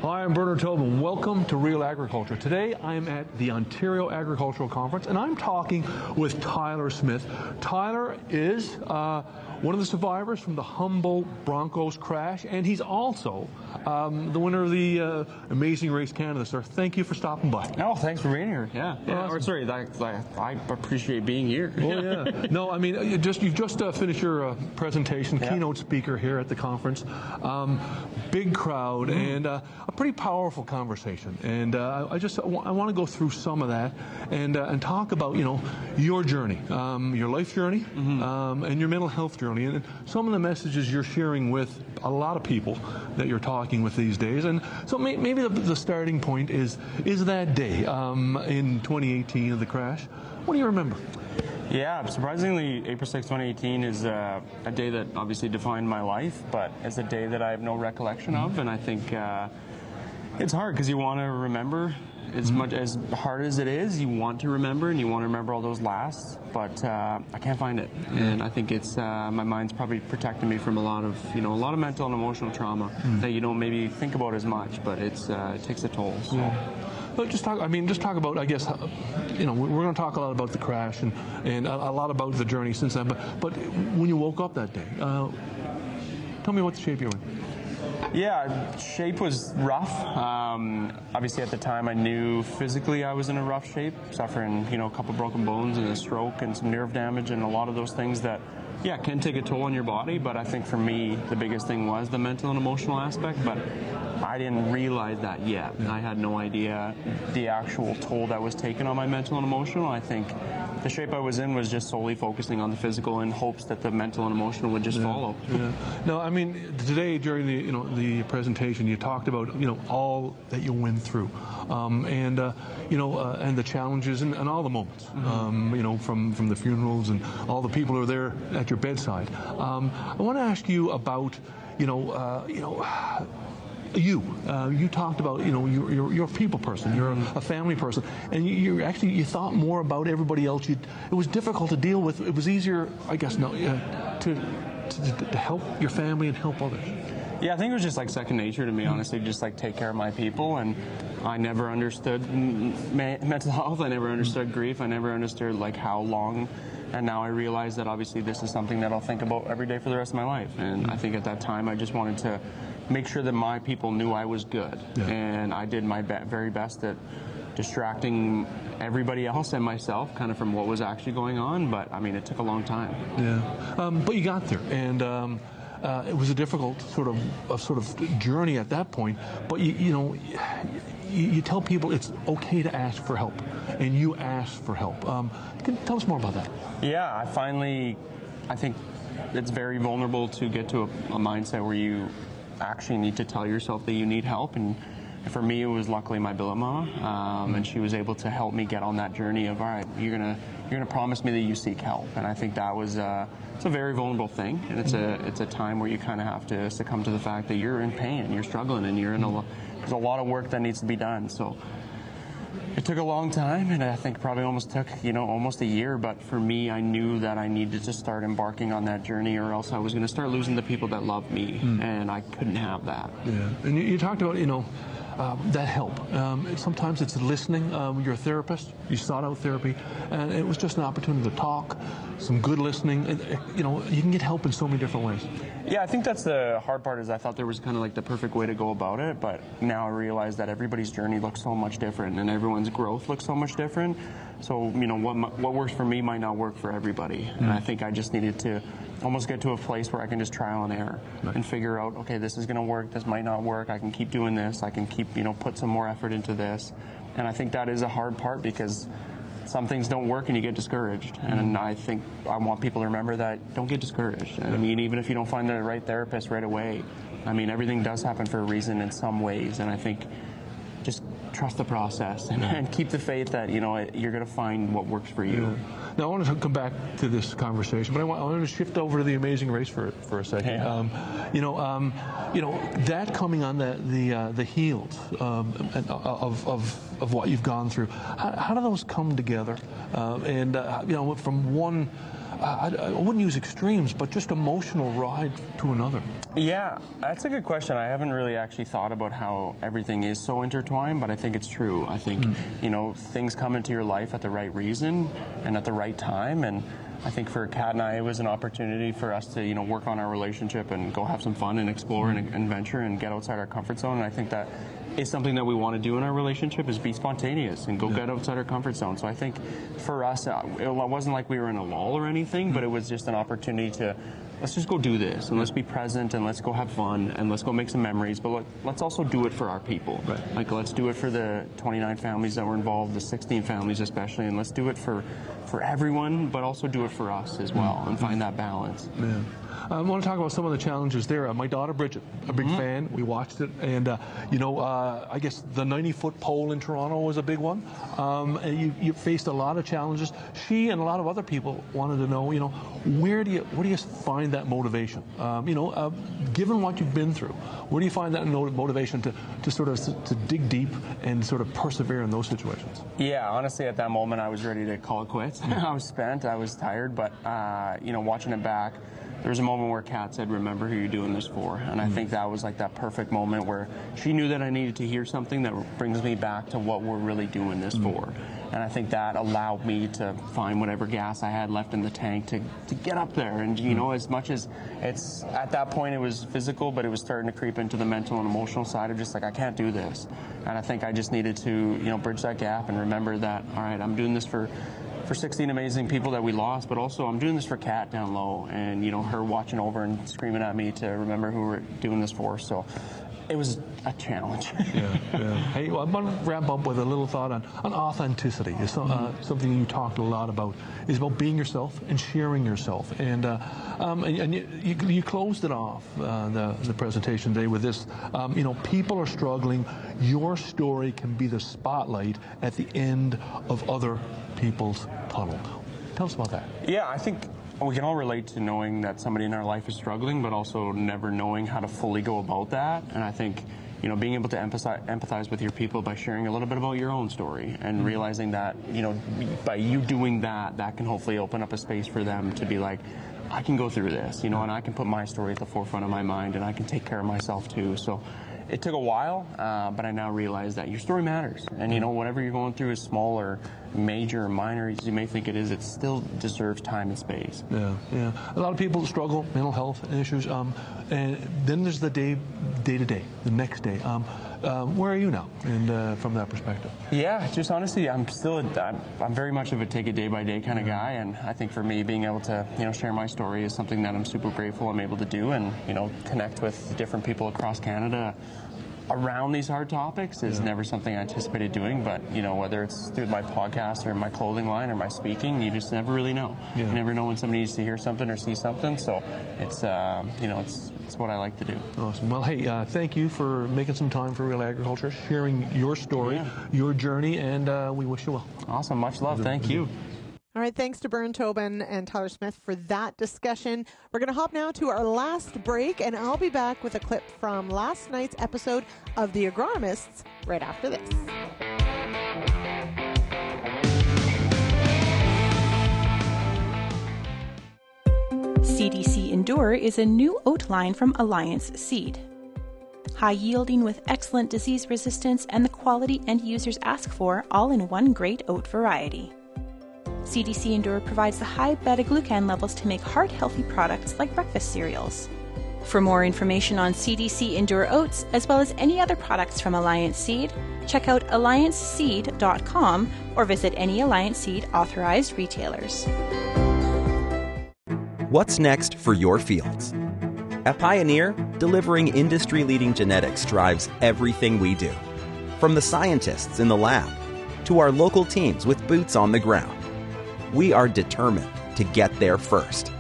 Hi, I'm Bernard Tobin. Welcome to Real Agriculture. Today I'm at the Ontario Agricultural Conference and I'm talking with Tyler Smith. Tyler is one of the survivors from the Humboldt Broncos crash, and he's also the winner of the Amazing Race Canada. Sir, thank you for stopping by. Oh, thanks for being here. Yeah. Awesome. Or sorry, I appreciate being here. Oh, yeah. No, I mean, you've just finished your presentation, keynote speaker here at the conference. Big crowd and a pretty powerful conversation. And I want to go through some of that and talk about, your journey, your life journey, and your mental health journey, and some of the messages you're sharing with a lot of people that you're talking with these days. And so maybe the starting point is that day in 2018 of the crash. What do you remember? Yeah, surprisingly, April 6, 2018 is a day that obviously defined my life, but it's a day that I have no recollection of, and I think it's hard because you want to remember. As much as hard as it is, you want to remember, and you want to remember all those lasts, but I can't find it. And I think it's my mind's probably protecting me from a lot of mental and emotional trauma that you don't maybe think about as much, but it takes a toll. So. Well, just talk about, I guess, we're going to talk a lot about the crash and a lot about the journey since then, but when you woke up that day, tell me what shape you were in. Yeah, shape was rough. Obviously, at the time, I knew physically I was in a rough shape, suffering, a couple broken bones and a stroke and some nerve damage and a lot of those things that, can take a toll on your body. But I think for me, the biggest thing was the mental and emotional aspect. But I didn't realize that yet. I had no idea the actual toll that was taken on my mental and emotional. I think the shape I was in was just solely focusing on the physical in hopes that the mental and emotional would just follow. Yeah. No, I mean, today during the presentation, you talked about all that you went through, and the challenges and all the moments, from the funerals and all the people who are there at your bedside. I want to ask you about you talked about you're a people person, you're a family person, and you thought more about everybody else. It was difficult to deal with. It was easier, I guess, to help your family and help others. Yeah, I think it was just like second nature to me, honestly, just like take care of my people. And I never understood mental health. I never understood grief. I never understood like how long. And now I realize that obviously this is something that I'll think about every day for the rest of my life. And I think at that time I just wanted to make sure that my people knew I was good. Yeah. And I did my very best at distracting everybody else and myself kind of from what was actually going on. But I mean, it took a long time. Yeah, but you got there, and it was a difficult sort of journey at that point. But you tell people it's okay to ask for help, and you asked for help. Can you tell us more about that? Yeah, I think it's very vulnerable to get to a mindset where you actually need to tell yourself that you need help. And for me, it was luckily my billet mama, and she was able to help me get on that journey of, all right, you're gonna promise me that you seek help. And I think that was it's a very vulnerable thing, and it's a time where you kind of have to succumb to the fact that you're in pain and you're struggling and there's a lot of work that needs to be done. So it took a long time, and I think probably almost took almost a year. But for me, I knew that I needed to start embarking on that journey, or else I was going to start losing the people that loved me, and I couldn't have that. Yeah, and you talked about that help. Sometimes it's listening. You're a therapist. You sought out therapy, and it was just an opportunity to talk, some good listening. You can get help in so many different ways. Yeah, I think that's the hard part. Is I thought there was kind of like the perfect way to go about it, but now I realize that everybody's journey looks so much different, and everyone's growth looks so much different. So what works for me might not work for everybody, and I think I just needed to almost get to a place where I can just trial and error and figure out, okay, this is going to work, this might not work, I can keep doing this, I can keep, put some more effort into this. And I think that is a hard part, because some things don't work and you get discouraged. And I think I want people to remember that don't get discouraged. I mean, even if you don't find the right therapist right away, I mean, everything does happen for a reason in some ways. And I think just trust the process and keep the faith that, you're going to find what works for you. Yeah. Now, I want to come back to this conversation, but I want to shift over to the Amazing Race for a second. Yeah. That coming on the heels of what you've gone through. How do those come together? From one, I wouldn't use extremes, but just emotional ride to another. Yeah, that's a good question. I haven't really actually thought about how everything is so intertwined, but I think it's true. I think, things come into your life at the right reason and at the right time. And I think for Kat and I, it was an opportunity for us to, work on our relationship and go have some fun and explore and venture and get outside our comfort zone. And I think that is something that we want to do in our relationship, is be spontaneous and go get outside our comfort zone. So I think for us, it wasn't like we were in a lull or anything, but it was just an opportunity to, let's just go do this, and let's be present, and let's go have fun, and let's go make some memories, but let's also do it for our people. Right. Like, let's do it for the 29 families that were involved, the 16 families especially, and let's do it for everyone, but also do it for us as well, and find that balance. Yeah. I want to talk about some of the challenges there. My daughter Bridget, a big fan. We watched it, and I guess the 90-foot pole in Toronto was a big one. And you faced a lot of challenges. She and a lot of other people wanted to know, where do you find that motivation? Given what you've been through, where do you find that motivation to dig deep and sort of persevere in those situations? Yeah, honestly, at that moment, I was ready to call it quits. I was spent. I was tired, but watching it back, there was a moment where Kat said, remember who you're doing this for. And I think that was like that perfect moment where she knew that I needed to hear something that brings me back to what we're really doing this for. And I think that allowed me to find whatever gas I had left in the tank to get up there. And, as much as it's, at that point it was physical, but it was starting to creep into the mental and emotional side of just like, I can't do this. And I think I just needed to, bridge that gap and remember that, all right, I'm doing this for 16 amazing people that we lost, but also I'm doing this for Kat down low, and her watching over and screaming at me to remember who we're doing this for. So It was a challenge. Yeah. Hey, well, I want to wrap up with a little thought on authenticity. It's something you talked a lot about. It's about being yourself and sharing yourself. And you closed it off, the presentation today, with this. People are struggling. Your story can be the spotlight at the end of other people's tunnel. Tell us about that. Yeah, I think we can all relate to knowing that somebody in our life is struggling, but also never knowing how to fully go about that. And I think, being able to empathize with your people by sharing a little bit about your own story and realizing that, by you doing that, that can hopefully open up a space for them to be like, I can go through this, and I can put my story at the forefront of my mind, and I can take care of myself too. So it took a while, but I now realize that your story matters. And, whatever you're going through is small or major or minor as you may think it is, it still deserves time and space. Yeah. A lot of people struggle, mental health issues. And then there's the day to day, the next day. Where are you now, and from that perspective? Yeah, just honestly, I'm very much of a take it day by day kind of guy, and I think for me, being able to share my story is something that I'm super grateful I'm able to do, and connect with different people across Canada around these hard topics is never something I anticipated doing. But whether it's through my podcast or my clothing line or my speaking, you just never really know. You never know when somebody needs to hear something or see something. So it's it's what I like to do. Awesome. Well, hey, thank you for making some time for Real Agriculture, sharing your story, your journey, and we wish you well. Awesome. Much love. Thank you. All right, thanks to Bern Tobin and Tyler Smith for that discussion. We're going to hop now to our last break, and I'll be back with a clip from last night's episode of The Agronomists right after this. CDC Endure is a new oat line from Alliance Seed. High yielding with excellent disease resistance and the quality end users ask for, all in one great oat variety. CDC Endure provides the high beta-glucan levels to make heart-healthy products like breakfast cereals. For more information on CDC Endure oats, as well as any other products from Alliance Seed, check out allianceseed.com or visit any Alliance Seed authorized retailers. What's next for your fields? At Pioneer, delivering industry-leading genetics drives everything we do. From the scientists in the lab to our local teams with boots on the ground. We are determined to get there first.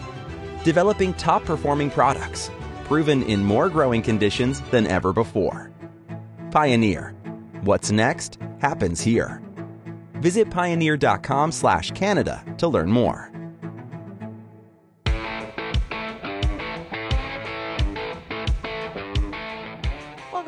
Developing top-performing products, proven in more growing conditions than ever before. Pioneer. What's next happens here. Visit pioneer.com/Canada to learn more.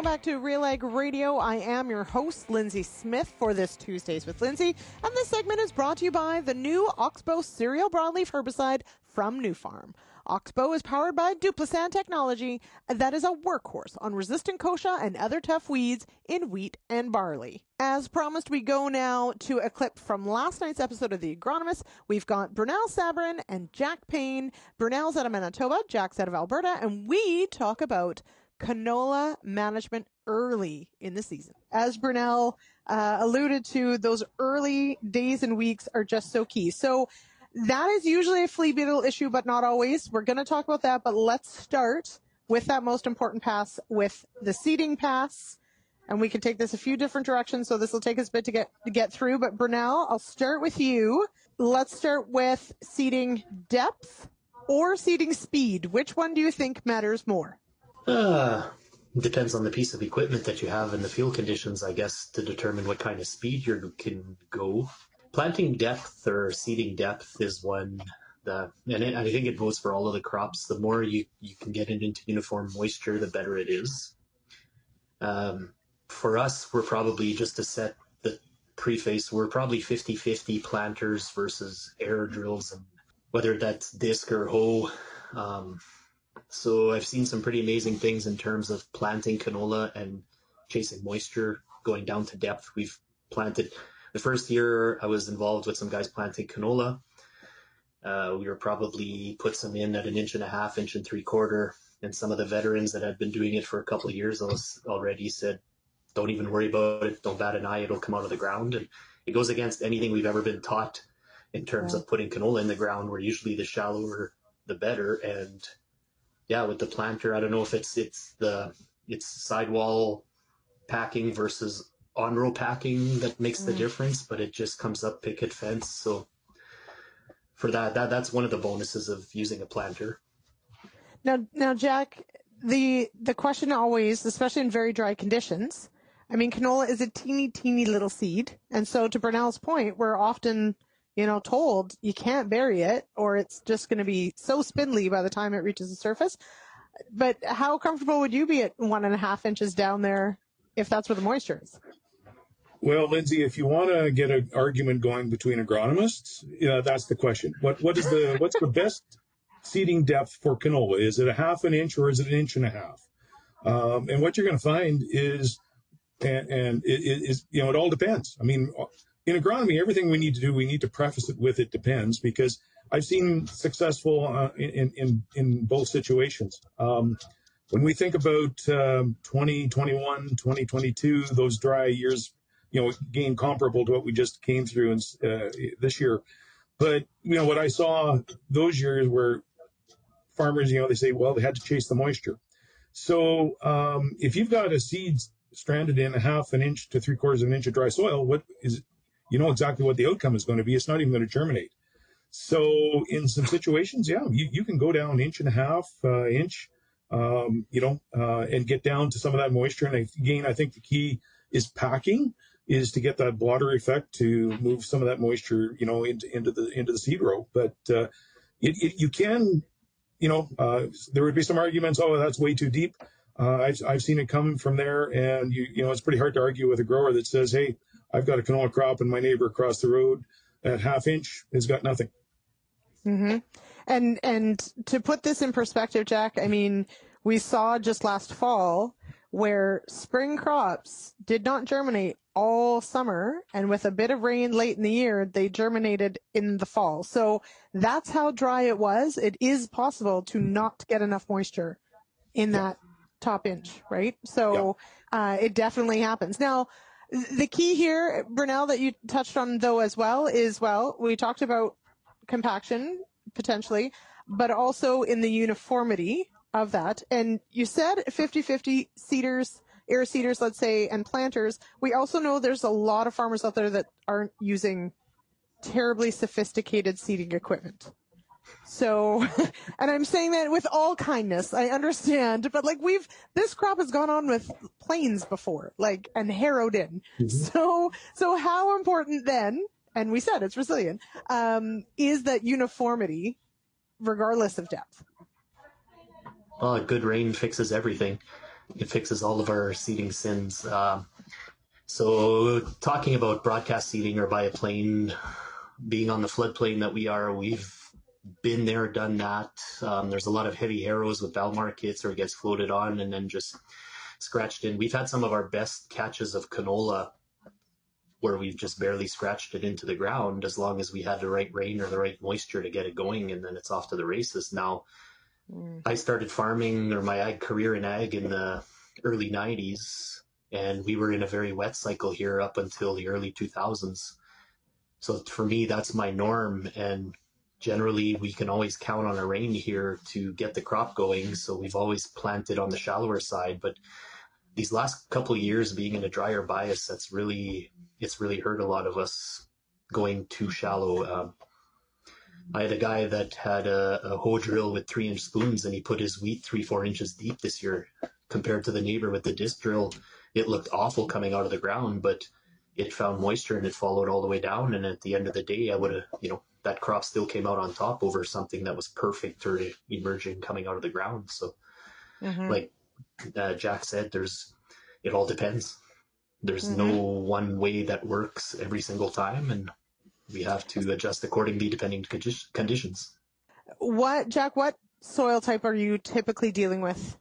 Back to RealAg Radio. I am your host, Lyndsey Smith, for this Tuesdays with Lyndsey, and this segment is brought to you by the new Oxbow cereal broadleaf herbicide from New Farm. Oxbow is powered by Duplicent technology that is a workhorse on resistant kochia and other tough weeds in wheat and barley. As promised, we go now to a clip from last night's episode of The Agronomists. We've got Brunel, Sabourin, and Jack Payne. Brunel's out of Manitoba, Jack's out of Alberta, and we talk about canola management early in the season. As Brunel alluded to, those early days and weeks are just so key. So that is usually a flea beetle issue, but not always. We're going to talk about that, but let's start with that most important pass, with the seeding pass. And we can take this a few different directions, so this will take us a bit to get through. But Brunel, I'll start with you. Let's start with seeding depth or seeding speed. Which one do you think matters more? Depends on the piece of equipment that you have and the field conditions, I guess, to determine what kind of speed you can go. Planting depth or seeding depth is one that, and I think it goes for all of the crops. The more you can get it into uniform moisture, the better it is. For us, we're probably, just to set the preface, we're probably 50-50 planters versus air drills, and whether that's disc or hoe. So I've seen some pretty amazing things in terms of planting canola and chasing moisture, going down to depth. We've planted, the first year I was involved with some guys planting canola. We were probably put some in at 1.5 inches, 1 3/4. And some of the veterans that had been doing it for a couple of years already said, don't even worry about it. Don't bat an eye. It'll come out of the ground. And it goes against anything we've ever been taught in terms of putting canola in the ground, where usually the shallower, the better. And yeah, with the planter, I don't know if it's the it's sidewall packing versus on-row packing that makes the difference, but it just comes up picket fence. So for that's one of the bonuses of using a planter. Now, Jack, the question always, especially in very dry conditions, I mean, canola is a teeny little seed. And so to Brunel's point, we're often, told you can't bury it or it's just going to be so spindly by the time it reaches the surface. But how comfortable would you be at 1.5 inches down there if that's where the moisture is? Well, Lyndsey, if you want to get an argument going between agronomists, that's the question. What's the best seeding depth for canola? Is it 1/2 inch or is it 1.5 inches? And what you're going to find is, it all depends. I mean, in agronomy, everything we need to do, we need to preface it with it depends, because I've seen successful in both situations. When we think about 2021, 2022, those dry years, again, comparable to what we just came through this year. But, what I saw those years where farmers, they say, well, they had to chase the moisture. So if you've got a seed stranded in 1/2 inch to 3/4 inch of dry soil, exactly what the outcome is going to be. It's not even going to germinate. So in some situations, you can go down 1.5 inch, and get down to some of that moisture. And again, I think the key is packing, is to get that blotter effect to move some of that moisture, into the seed row. But you can, there would be some arguments. Oh, that's way too deep. I've seen it come from there, and it's pretty hard to argue with a grower that says, "Hey, I've got a canola crop, and my neighbor across the road at 1/2 inch has got nothing." Mm-hmm. And to put this in perspective, Jack, I mean, we saw just last fall where spring crops did not germinate all summer, and with a bit of rain late in the year, they germinated in the fall. So that's how dry it was. It is possible to not get enough moisture in that top inch, right? So it definitely happens. Now, the key here, Brunel, that you touched on though as well is, we talked about compaction potentially, but also in the uniformity of that. And you said 50-50 seeders, air seeders, let's say, and planters. We also know there's a lot of farmers out there that aren't using terribly sophisticated seeding equipment. So, and I'm saying that with all kindness, I understand, but this crop has gone on with planes before, and harrowed in. Mm-hmm. So how important then, and we said it's resilient, is that uniformity regardless of depth? Well, a good rain fixes everything. It fixes all of our seeding sins. So talking about broadcast seeding or by a plane, being on the floodplain that we are, we've been there, done that. There's a lot of heavy harrows with Valmar kits, or it gets floated on and then just scratched in. We've had some of our best catches of canola where we've just barely scratched it into the ground, as long as we had the right rain or the right moisture to get it going, and then it's off to the races. Now, I started farming, or my ag career in ag, in the early 90s, and we were in a very wet cycle here up until the early 2000s. So for me, that's my norm, and generally we can always count on a rain here to get the crop going. So we've always planted on the shallower side, but these last couple of years being in a drier bias, it's really hurt a lot of us going too shallow. I had a guy that had a hoe drill with 3-inch spoons, and he put his wheat 3-4 inches deep this year. Compared to the neighbor with the disc drill, it looked awful coming out of the ground, but it found moisture and it followed all the way down. And at the end of the day, I would have, that crop still came out on top over something that was perfect or emerging coming out of the ground. So like Jack said, it all depends. There's no one way that works every single time, and we have to adjust accordingly depending on conditions. Jack, what soil type are you typically dealing with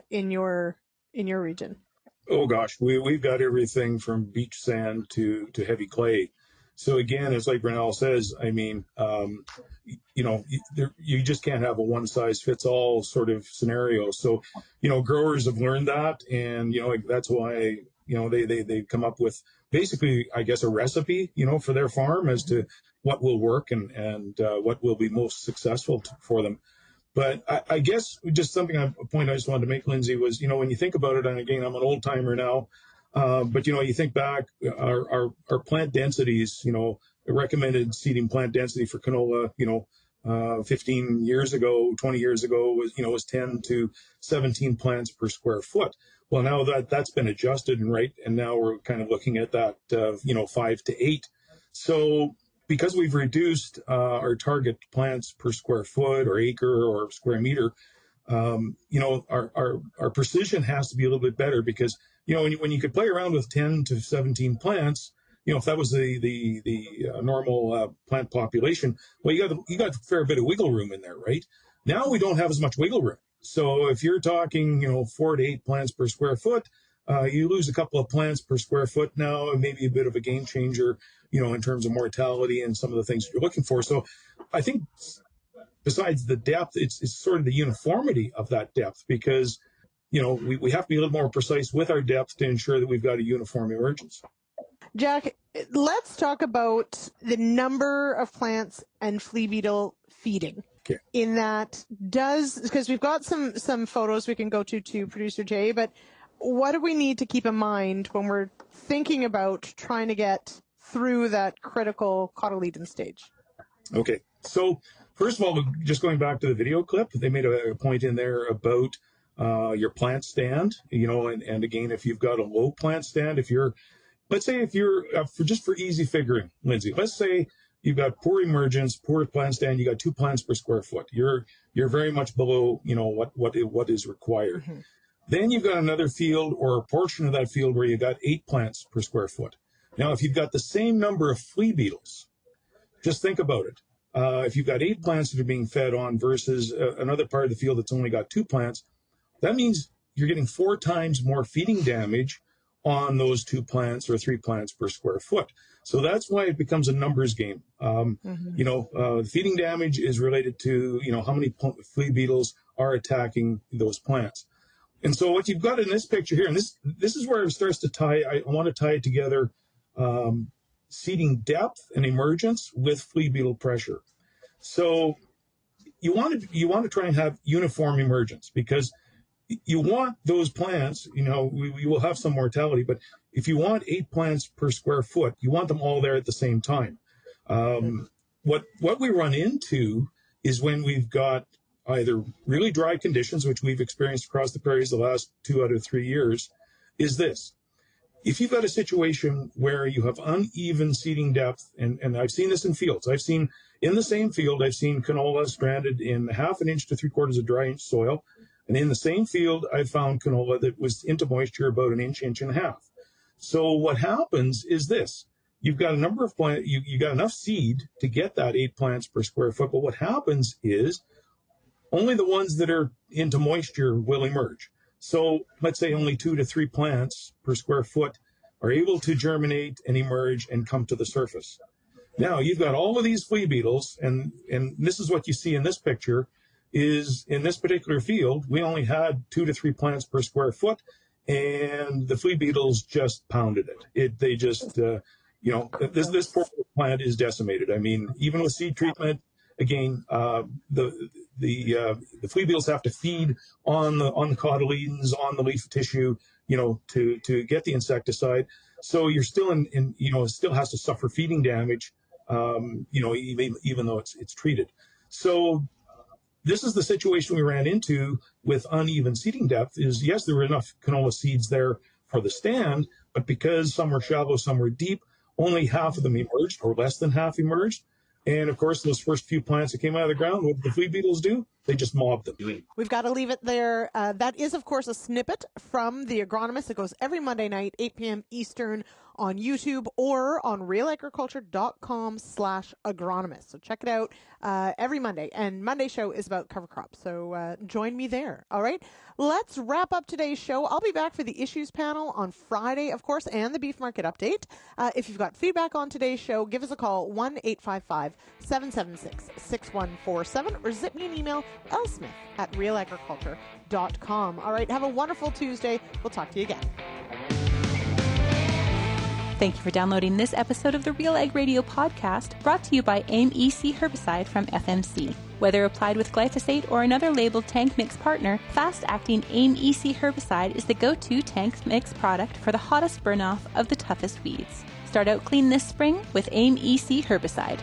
in your region? Oh gosh, we've got everything from beach sand to heavy clay. So again, it's like Brunel says, I mean, you just can't have a one size fits all sort of scenario. So, growers have learned that, and that's why they come up with basically, I guess, a recipe, for their farm as to what will work and what will be most successful for them. But I guess just something, a point I just wanted to make, Lyndsey, was, when you think about it, and again, I'm an old timer now, but, you think back, our plant densities, recommended seeding plant density for canola, 15 years ago, 20 years ago was 10 to 17 plants per square foot. Well, now that's been adjusted, and now we're kind of looking at that, 5 to 8. So because we've reduced our target plants per square foot or acre or square meter, our precision has to be a little bit better, because, when you could play around with 10 to 17 plants, if that was the normal plant population, well, you got a fair bit of wiggle room in there, right? Now we don't have as much wiggle room. So if you're talking, 4 to 8 plants per square foot, you lose a couple of plants per square foot now, and maybe a bit of a game changer, in terms of mortality and some of the things you're looking for. So I think besides the depth, it's sort of the uniformity of that depth, because, we have to be a little more precise with our depth to ensure that we've got a uniform emergence. Jack, let's talk about the number of plants and flea beetle feeding. Okay. In that, because we've got some photos we can go to Producer Jay, but what do we need to keep in mind when we're thinking about trying to get through that critical cotyledon stage? Okay. So first of all, just going back to the video clip, they made a point in there about your plant stand, and again, if you've got a low plant stand, let's say for easy figuring, Lyndsey, let's say you've got poor emergence, poor plant stand, you got 2 plants per square foot. You're very much below, what is required. Mm-hmm. Then you've got another field or a portion of that field where you got 8 plants per square foot. Now, if you've got the same number of flea beetles, just think about it. If you've got 8 plants that are being fed on versus another part of the field that's only got 2 plants, that means you're getting 4 times more feeding damage on those 2 plants or 3 plants per square foot. So that's why it becomes a numbers game. The feeding damage is related to, how many flea beetles are attacking those plants. And so what you've got in this picture here, and this is where it starts to I want to tie it together, seeding depth and emergence with flea beetle pressure. So you want to try and have uniform emergence, because you want those plants, we will have some mortality, but if you want 8 plants per square foot, you want them all there at the same time. What we run into is when we've got either really dry conditions, which we've experienced across the prairies the last 2 out of 3 years, is this. If you've got a situation where you have uneven seeding depth, and I've seen this in fields, in the same field, I've seen canola stranded in 1/2 inch to 3/4 of dry inch soil. And in the same field, I found canola that was into moisture about 1 inch, 1.5 inches. So what happens is this. You've got a number of plants, you got enough seed to get that 8 plants per square foot. But what happens is only the ones that are into moisture will emerge. So let's say only 2 to 3 plants per square foot are able to germinate and emerge and come to the surface. Now you've got all of these flea beetles, and this is what you see in this picture. Is in this particular field, we only had 2 to 3 plants per square foot, and the flea beetles just pounded it. They just, this poor plant is decimated. I mean, even with seed treatment, again, the flea beetles have to feed on the cotyledons, on the leaf tissue, to get the insecticide. So you're still it still has to suffer feeding damage, even though it's treated. So this is the situation we ran into with uneven seeding depth. Is yes, there were enough canola seeds there for the stand, but because some were shallow, some were deep, only half of them emerged, or less than half emerged. And of course, those first few plants that came out of the ground, what did the flea beetles do? They just mobbed them. We've got to leave it there. That is, of course, a snippet from The Agronomist. It goes every Monday night, 8 p.m. Eastern on YouTube or on realagriculture.com/agronomist. So check it out every Monday. And Monday's show is about cover crops. So join me there. All right. Let's wrap up today's show. I'll be back for the issues panel on Friday, of course, and the beef market update. If you've got feedback on today's show, give us a call, 1-855-776-6147, or zip me an email, lsmith@realagriculture.com. All right. Have a wonderful Tuesday. We'll talk to you again. Thank you for downloading this episode of the Real Ag Radio podcast, brought to you by AIM EC Herbicide from FMC. Whether applied with glyphosate or another labeled tank mix partner, fast-acting AIM EC Herbicide is the go-to tank mix product for the hottest burn-off of the toughest weeds. Start out clean this spring with AIM EC Herbicide.